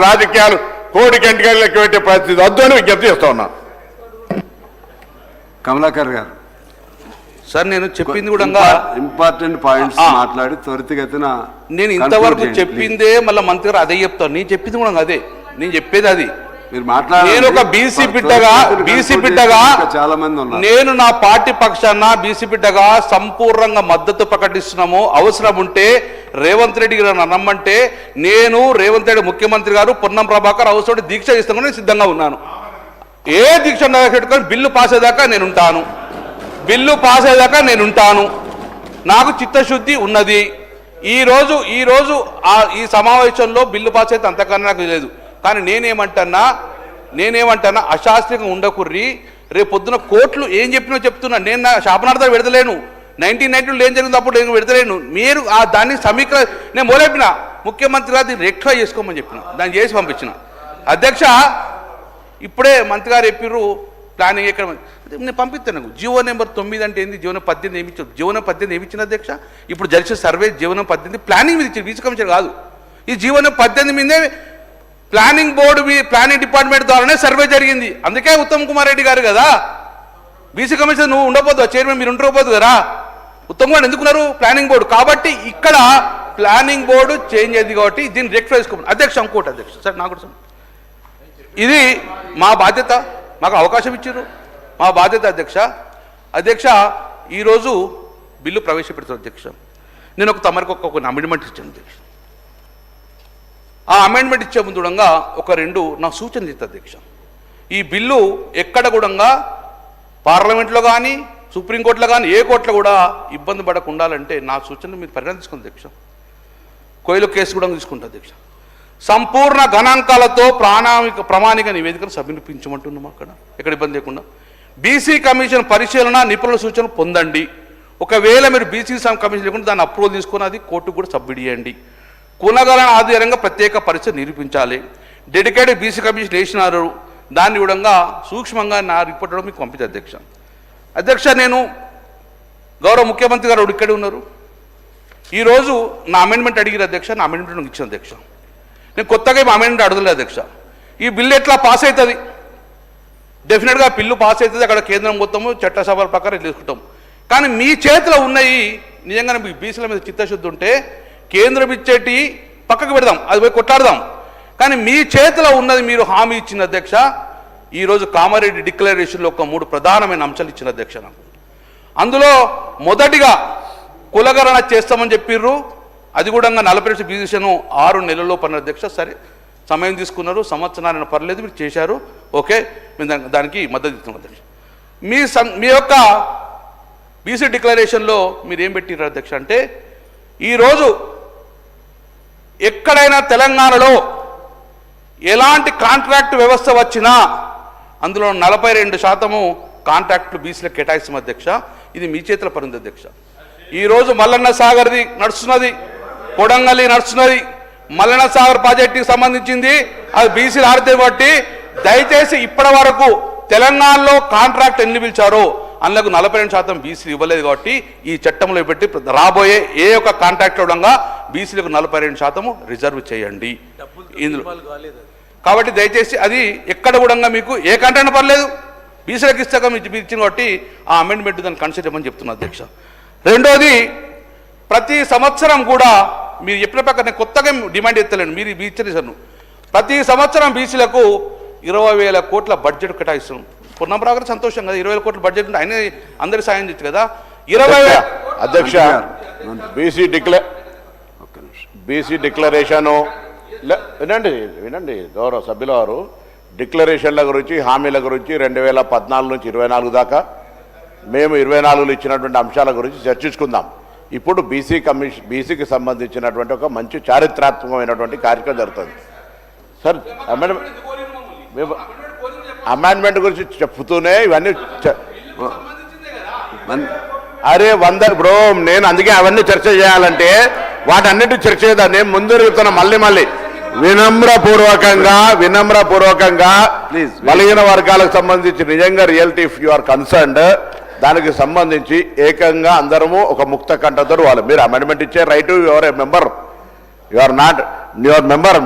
రాజకీయాలు కోడి కంటికి పెట్టే పరిస్థితి వద్దు అని విజ్ఞప్తి చేస్తా ఉన్నా. కమలాకర్ గారు సార్ నేను చెప్పింది కూడా ఇంపార్టెంట్ పాయింట్స్ మాట్లాడి త్వరితగతిన నేను ఇంతవరకు చెప్పిందే మళ్ళీ మంత్రి గారు అదే చెప్తాను. నేను చెప్పింది కూడా అదే, నేను చెప్పేది అది. నేను ఒక బీసీ బిడ్డగా చాలా మంది ఉన్నారు. నేను నా పార్టీ పక్షాన బీసీ బిడ్డగా సంపూర్ణంగా మద్దతు ప్రకటిస్తున్నాము. అవసరం ఉంటే రేవంత్ రెడ్డి గారు నమ్మంటే నేను రేవంత్ రెడ్డి ముఖ్యమంత్రి గారు పొన్నం ప్రభాకర్ అవసరం దీక్ష ఇస్తాను నేను సిద్ధంగా ఉన్నాను. ఏ దీక్ష పెట్టుకొని బిల్లు పాస్ అయ్యేదాకా నేను ఉంటాను. బిల్లు పాస్ అయ్యేదాకా నేను ఉంటాను. నాకు చిత్తశుద్ధి ఉన్నది. ఈరోజు ఈ సమావేశంలో బిల్లు పాస్ అయితే అంతకన్నా నాకు లేదు. కానీ నేనేమంటున్నా అశాస్త్రీయంగా ఉండకుర్రి. రేపు పొద్దున కోర్టులు ఏం చెప్పినో చెప్తున్నా. నేను నా శాపనార్థం విడతలేను. 1990లో ఏం జరిగింది అప్పుడు నేను విడతలేను. మీరు దాన్ని నేను మొదలెప్పిన ముఖ్యమంత్రి గారు దీన్ని రెక్టిఫై చేసుకోమని చెప్పిన, దాన్ని చేసి పంపించిన. అధ్యక్ష ఇప్పుడే మంత్రి గారు చెప్పారు ప్లానింగ్ ఎక్కడ నేను పంపిస్తాను. నాకు జీవో నెంబర్ 9 అంటే ఏంది, జీవో 18 ఏమి ఇచ్చారు, జీవో 18 ఏమి ఇచ్చిన అధ్యక్ష. ఇప్పుడు జరిసిన సర్వే జీవో 18 ప్లానింగ్ మీద ఇచ్చారు, బీసీ కమిషన్ కాదు. ఈ జీవో 18 మీదే ప్లానింగ్ బోర్డు ప్లానింగ్ డిపార్ట్మెంట్ ద్వారానే సర్వే జరిగింది. అందుకే ఉత్తమ్ కుమార్ రెడ్డి గారు కదా బీసీ కమిషన్ నువ్వు ఉండకపోదు, చైర్మన్ మీరు ఉండకపోదు కదా. ఉత్తమ్ కుమార్ ఎందుకున్నారు ప్లానింగ్ బోర్డు. కాబట్టి ఇక్కడ ప్లానింగ్ బోర్డు చేంజ్ అయింది కాబట్టి దీన్ని రెక్టిఫై చేసుకోండి అధ్యక్ష. ఇంకోటి అధ్యక్ష సార్ నాకు కూడా ఇది మా బాధ్యత, మాకు అవకాశం ఇచ్చారు, మా బాధ్యత అధ్యక్ష. ఈరోజు బిల్లు ప్రవేశపెడతారు అధ్యక్ష. నేను తమరికి ఒక అమెండ్మెంట్ ఇచ్చాను అధ్యక్ష. ఆ అమెండ్మెంట్ ఇచ్చే ముందు ఒక 2 నా సూచనలు ఇస్తా అధ్యక్ష. ఈ బిల్లు ఎక్కడ కూడా పార్లమెంట్లో కానీ సుప్రీంకోర్టులో కానీ ఏ కోర్టులో కూడా ఇబ్బంది పడకుండా ఉండాలంటే నా సూచనలు మీరు పరిగణన తీసుకుంది అధ్యక్ష. కోయిలో కేసు కూడా తీసుకుంటా అధ్యక్ష. సంపూర్ణ గణాంకాలతో ప్రామాణిక నివేదికను సమర్పించమంటున్నాం. ఎక్కడ ఇబ్బంది లేకుండా బీసీ కమిషన్ పరిశీలన నిపుణుల సూచనలు పొందండి. ఒకవేళ మీరు బీసీ కమిషన్ లేకుండా దాన్ని అప్రూవల్ తీసుకొని అది కోర్టుకు కూడా సబ్మిట్ చేయండి. కులగణన ఆధారంగా ప్రత్యేక పరిస్థితి నిరూపించాలి. డెడికేటెడ్ బీసీ కమిషన్ వేసినారు, దాన్ని కూడా సూక్ష్మంగా నా రిపోర్ట్ మీకు పంపించారు అధ్యక్ష. నేను గౌరవ ముఖ్యమంత్రి గారు ఇక్కడే ఉన్నారు. ఈరోజు నా అమెండ్మెంట్ అడిగిన అధ్యక్ష, నా అమెండ్మెంట్ ఇచ్చిన అధ్యక్ష. నేను కొత్తగా ఈ అమెండ్మెంట్ అడగలేదు అధ్యక్ష. ఈ బిల్లు ఎట్లా పాస్ అవుతుంది, డెఫినెట్గా బిల్లు పాస్ అవుతుంది. అక్కడ కేంద్రం మొత్తము చట్టసభల ప్రకారం తీసుకుంటాం. కానీ మీ చేతిలో ఉన్నాయి నిజంగానే మీ బీసీల మీద చిత్తశుద్ధి ఉంటే కేంద్రం ఇచ్చేటి పక్కకు పెడదాం, అది పోయి కొట్లాడదాం. కానీ మీ చేతిలో ఉన్నది మీరు హామీ ఇచ్చిన అధ్యక్ష. ఈరోజు కామారెడ్డి డిక్లరేషన్లో ఒక 3 ప్రధానమైన అంశాలు ఇచ్చిన అధ్యక్ష. నాకు అందులో మొదటిగా కులగణన చేస్తామని చెప్పిర్రు. అది కూడా 40% బీసీను 6 నెలల్లో పడిన అధ్యక్ష. సరే సమయం తీసుకున్నారు, సంవత్సరాన్ని పర్లేదు, మీరు చేశారు, ఓకే, మేము దానికి మద్దతు ఇస్తున్నాం అధ్యక్ష. మీ యొక్క బీసీ డిక్లరేషన్లో మీరు ఏం పెట్టిర్రు అధ్యక్ష అంటే ఈరోజు ఎక్కడైనా తెలంగాణలో ఎలాంటి కాంట్రాక్ట్ వ్యవస్థ వచ్చినా అందులో 42% కాంట్రాక్టులు బీసీలకు కేటాయిస్తాం అధ్యక్ష. ఇది మీ చేతిలో పడింది అధ్యక్ష. ఈరోజు మల్లన్న సాగర్ది నడుస్తున్నది, కొడంగల్లి నడుస్తున్నది. మల్లన్న సాగర్ ప్రాజెక్టుకి సంబంధించింది అది బీసీలు ఆడితే బట్టి దయచేసి ఇప్పటి వరకు తెలంగాణలో కాంట్రాక్ట్ ఎన్ని పిలిచారో అందులో 42% బీసీలు ఇవ్వలేదు. కాబట్టి ఈ చట్టంలో పెట్టి రాబోయే ఏ ఒక్క కాంట్రాక్ట్లో బీసీలకు 42% రిజర్వ్ చేయండి ఇందులో. కాబట్టి దయచేసి అది ఎక్కడ కూడా మీకు ఏ కాంట్రాక్ట్ పర్లేదు, బీసీలకు ఇస్తాక మీరు ఇచ్చిన కాబట్టి ఆ అమెండ్మెంట్ దాన్ని కన్సిడర్ చేయమని చెప్తున్నా అధ్యక్ష. రెండోది, ప్రతి సంవత్సరం కూడా మీరు చెప్పిన ప్రకారం నేను కొత్తగా డిమాండ్ ఎత్తలేను, మీరు ఇచ్చేసాను. ప్రతి సంవత్సరం బీసీలకు 20,000 కోట్ల బడ్జెట్ కేటాయిస్తున్నాం. పొన్నం ప్రభాకర్ సంతోషం కదా, 20,000 కోట్ల బడ్జెట్ ఉంటే ఆయన అందరి సాయం చేయొచ్చు కదా. 20,000 అధ్యక్ష బీసీ డిక్లరేషను వినండి గౌరవ సభ్యుల వారు. డిక్లరేషన్ల గురించి, హామీల గురించి 2014 నుంచి 24 దాకా మేము 24లో ఇచ్చినటువంటి అంశాల గురించి చర్చించుకుందాం. ఇప్పుడు బీసీకి సంబంధించినటువంటి ఒక మంచి చారిత్రాత్మకమైనటువంటి కార్యక్రమం జరుగుతుంది సార్. అమెండ్మెంట్ గురించి చెప్తూనే ఇవన్నీ అరే 100 బ్రో, నేను అందుకే అవన్నీ చర్చ చేయాలంటే వాటన్నిటి చర్చ చేద్దాం. నేను ముందు చెప్తున్నా మళ్ళీ వినమ్రపూర్వకంగా బలహీన వర్గాలకు సంబంధించి నిజంగా reality if you are concerned దానికి సంబంధించి ఏకంగా అందరము ఒక ముక్త కంఠతో వాళ్ళు మీరు అమెండ్మెంట్ ఇచ్చే right, your member, you are not your member.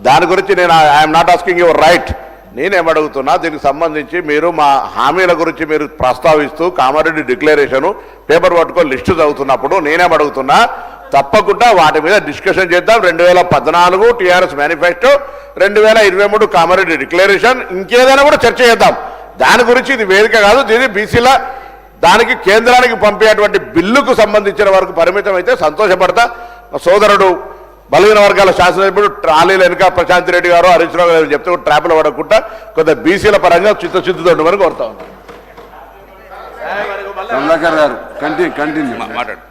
దాని గురించి నేను I'm not asking your right. నేనేమడుగుతున్నా, దీనికి సంబంధించి మీరు మా హామీల గురించి మీరు ప్రస్తావిస్తూ కామారెడ్డి డిక్లరేషను పేపర్ పట్టుకొని లిస్టు చదువుతున్నప్పుడు నేనేమడుగుతున్నా, తప్పకుండా వాటి మీద డిస్కషన్ చేద్దాం. 2014 టీఆర్ఎస్ మేనిఫెస్టో, 2023 కామారెడ్డి డిక్లరేషన్, ఇంకేదైనా కూడా చర్చ చేద్దాం. దాని గురించి ఇది వేదిక కాదు. దీని బీసీల దానికి కేంద్రానికి పంపేటువంటి బిల్లుకు సంబంధించిన వరకు పరిమితం అయితే సంతోషపడతా. మా సోదరుడు బలహీన వర్గాల శాసనసభ్యుడు ట్రాలీలు వెనుక ప్రశాంత్ రెడ్డి గారు, హరీష్ రావు గారు చెప్తే ట్రాప్లో పడకుండా కొంత బీసీల పరంగా చిత్తశుద్ధితో ఉండమని కోరుతా ఉన్నాను. కమలాకర్ గారు కంటిన్యూ మాట్లాడు.